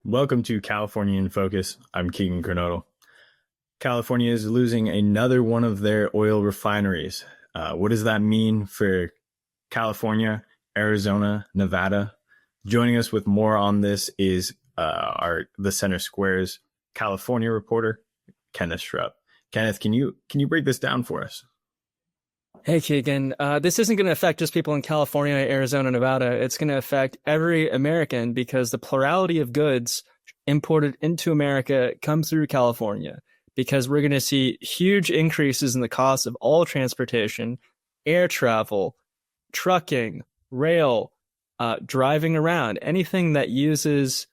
Welcome to California in Focus. I'm Keegan Granodal. California is losing another one of their oil refineries. What does that mean for California, Arizona, Nevada? Joining us with more on this is the Center Square's California reporter, Kenneth Schrupp. Kenneth, can you break this down for us? Hey, Keegan. This isn't going to affect just people in California, Arizona, Nevada. It's going to affect every American because the plurality of goods imported into America come through California, because we're going to see huge increases in the cost of all transportation, air travel, trucking, rail, driving around. Anything that uses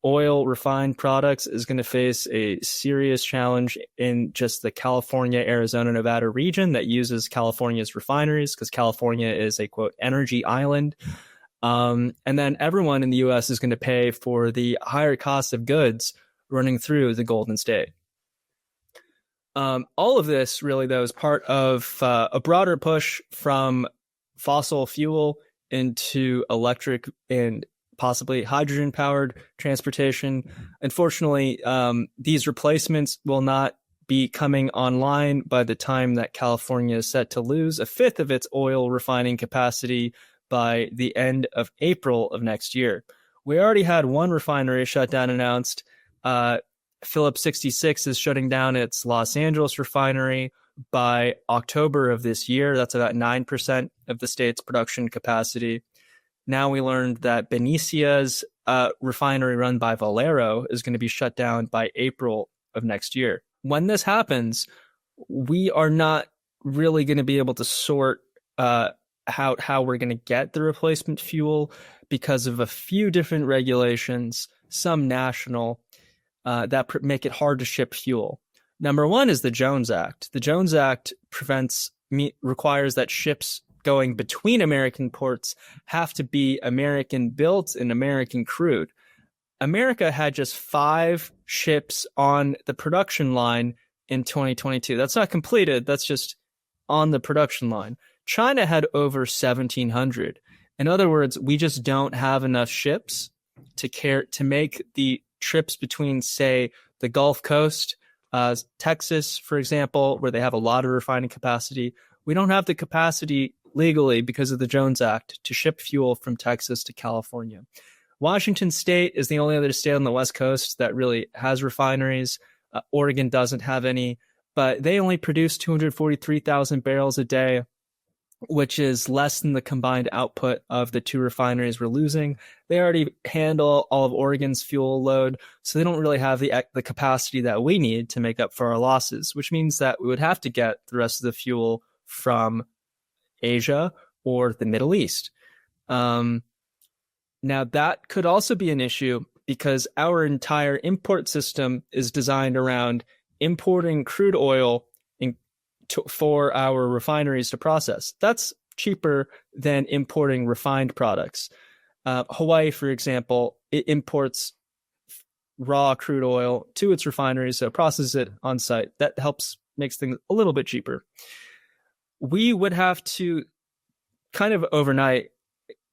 oil refined products is going to face a serious challenge in just the California, Arizona, Nevada region that uses California's refineries, because California is a, quote, energy island. And then everyone in the U.S. is going to pay for the higher cost of goods running through the Golden State. All of this really, though, is part of a broader push from fossil fuel into electric and possibly hydrogen-powered transportation. Unfortunately, these replacements will not be coming online by the time that California is set to lose a fifth of its oil refining capacity by the end of April of next year. We already had one refinery shutdown announced. Phillips 66 is shutting down its Los Angeles refinery by October of this year. That's about 9% of the state's production capacity. Now we learned that Benicia's refinery run by Valero is going to be shut down by April of next year. When this happens, we are not really going to be able to sort how we're going to get the replacement fuel because of a few different regulations, some national, that make it hard to ship fuel. Number one is the Jones Act. The Jones Act requires that ships going between American ports have to be American built and American crewed. America had just 5 ships on the production line in 2022. That's not completed. That's just on the production line. China had over 1,700. In other words, we just don't have enough ships to make the trips between, say, the Gulf Coast, Texas, for example, where they have a lot of refining capacity. We don't have the capacity legally because of the Jones Act to ship fuel from Texas to California. Washington State is the only other state on the West Coast that really has refineries. Oregon doesn't have any, but they only produce 243,000 barrels a day, which is less than the combined output of the 2 refineries we're losing. They already handle all of Oregon's fuel load, so they don't really have the capacity that we need to make up for our losses, which means that we would have to get the rest of the fuel from Asia or the Middle East. Now, that could also be an issue because our entire import system is designed around importing crude oil for our refineries to process. That's cheaper than importing refined products. Hawaii, for example, it imports raw crude oil to its refineries, so processes it on site. That makes things a little bit cheaper. We would have to kind of overnight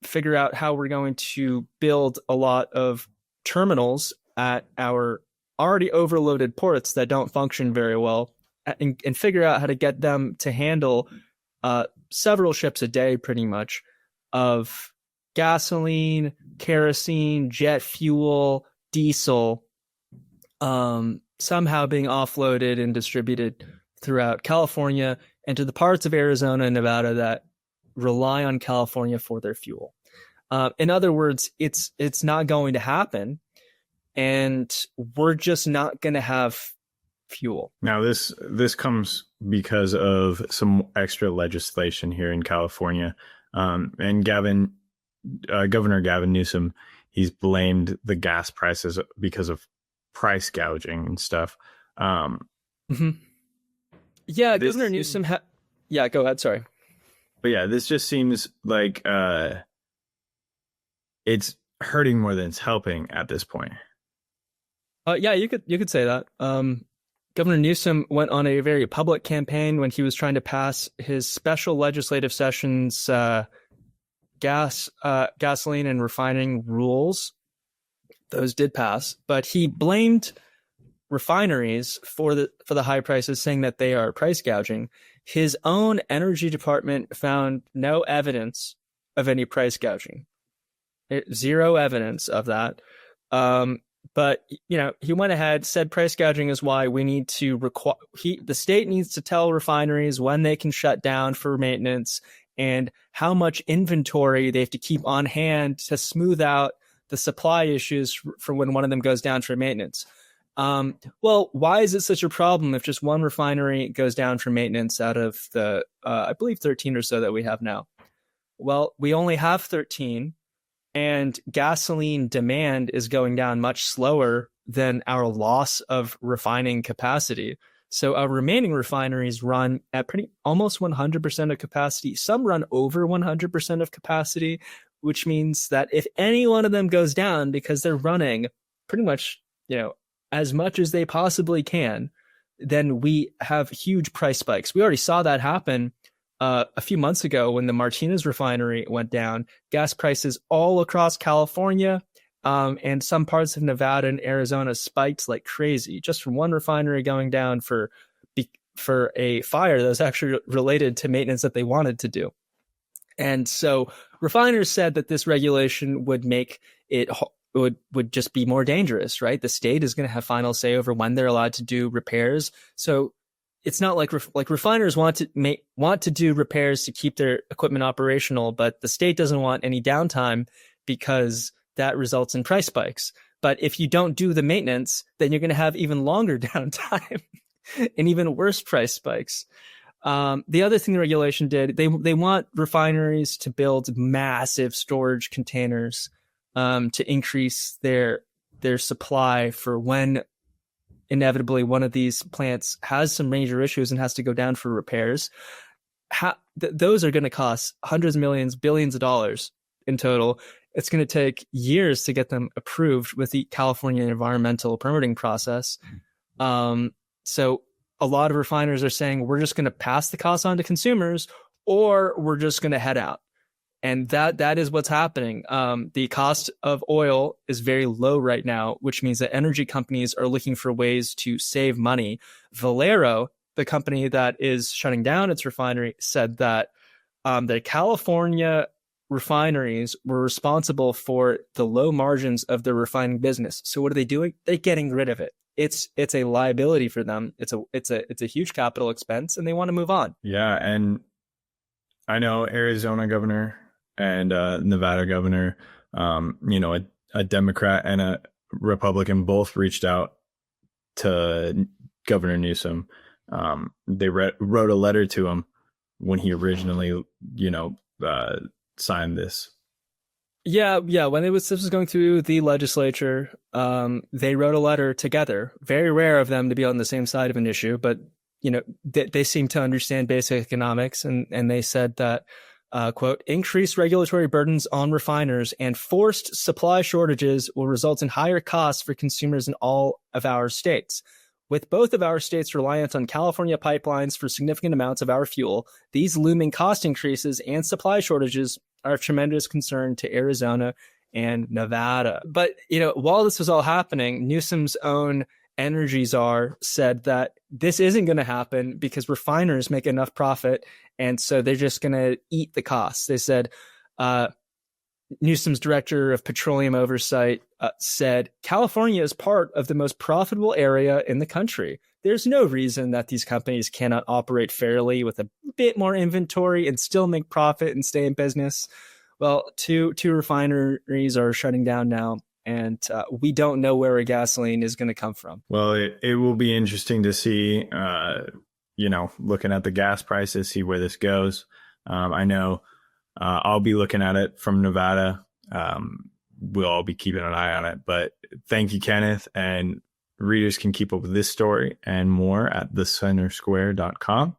figure out how we're going to build a lot of terminals at our already overloaded ports that don't function very well, and figure out how to get them to handle several ships a day, pretty much, of gasoline, kerosene, jet fuel, diesel, somehow being offloaded and distributed throughout California and to the parts of Arizona and Nevada that rely on California for their fuel. In other words, it's not going to happen, and we're just not going to have fuel. Now, this comes because of some extra legislation here in California, and Governor Gavin Newsom, he's blamed the gas prices because of price gouging and stuff. Yeah, Governor Newsom. Yeah, go ahead. Sorry. But yeah, this just seems like it's hurting more than it's helping at this point. Yeah, you could say that. Governor Newsom went on a very public campaign when he was trying to pass his special legislative sessions gasoline and refining rules Those did pass, but he blamed refineries for the high prices, saying that they are price gouging. His own energy department found no evidence of any price gouging. Zero evidence of that. But he went ahead, said price gouging is why we need to require the state needs to tell refineries when they can shut down for maintenance and how much inventory they have to keep on hand to smooth out the supply issues for when one of them goes down for maintenance. Well, why is it such a problem if just one refinery goes down for maintenance out of the, I believe 13 or so that we have now? Well, we only have 13, and gasoline demand is going down much slower than our loss of refining capacity. So our remaining refineries run at almost 100% of capacity. Some run over 100% of capacity, which means that if any one of them goes down because they're running pretty much, as much as they possibly can, then we have huge price spikes. We already saw that happen a few months ago when the Martinez refinery went down. Gas prices all across California and some parts of Nevada and Arizona spiked like crazy just from one refinery going down for a fire that was actually related to maintenance that they wanted to do. And so refiners said that this regulation would make it would just be more dangerous, right? The state is going to have final say over when they're allowed to do repairs. So it's not like refiners want to do repairs to keep their equipment operational, but the state doesn't want any downtime because that results in price spikes. But if you don't do the maintenance, then you're going to have even longer downtime and even worse price spikes. The other thing the regulation did, they want refineries to build massive storage containers to increase their supply for when inevitably one of these plants has some major issues and has to go down for repairs. Those are going to cost hundreds of millions, billions of dollars in total. It's going to take years to get them approved with the California environmental permitting process. So a lot of refiners are saying we're just going to pass the cost on to consumers, or we're just going to head out. And that is what's happening. The cost of oil is very low right now, which means that energy companies are looking for ways to save money. Valero, the company that is shutting down its refinery, said that the California refineries were responsible for the low margins of the refining business. So what are they doing? They're getting rid of it. It's a liability for them. It's a huge capital expense, and they want to move on. Yeah, and I know Arizona governor and Nevada governor, a Democrat and a Republican both reached out to Governor Newsom. They wrote a letter to him when he originally, signed this. Yeah. When this was going through the legislature, they wrote a letter together. Very rare of them to be on the same side of an issue, but they seem to understand basic economics, and they said that, quote, increased regulatory burdens on refiners and forced supply shortages will result in higher costs for consumers in all of our states. With both of our states reliant on California pipelines for significant amounts of our fuel, these looming cost increases and supply shortages are of tremendous concern to Arizona and Nevada. But, while this was all happening, Newsom's own energy czar said that this isn't going to happen because refiners make enough profit, and so they're just going to eat the costs. They said, Newsom's director of petroleum oversight said, California is part of the most profitable area in the country. There's no reason that these companies cannot operate fairly with a bit more inventory and still make profit and stay in business. Well, two refineries are shutting down now, and we don't know where a gasoline is going to come from. Well, it will be interesting to see, looking at the gas prices, see where this goes. I know I'll be looking at it from Nevada. We'll all be keeping an eye on it. But thank you, Kenneth. And readers can keep up with this story and more at thecentersquare.com.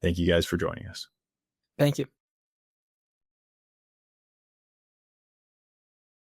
Thank you guys for joining us. Thank you.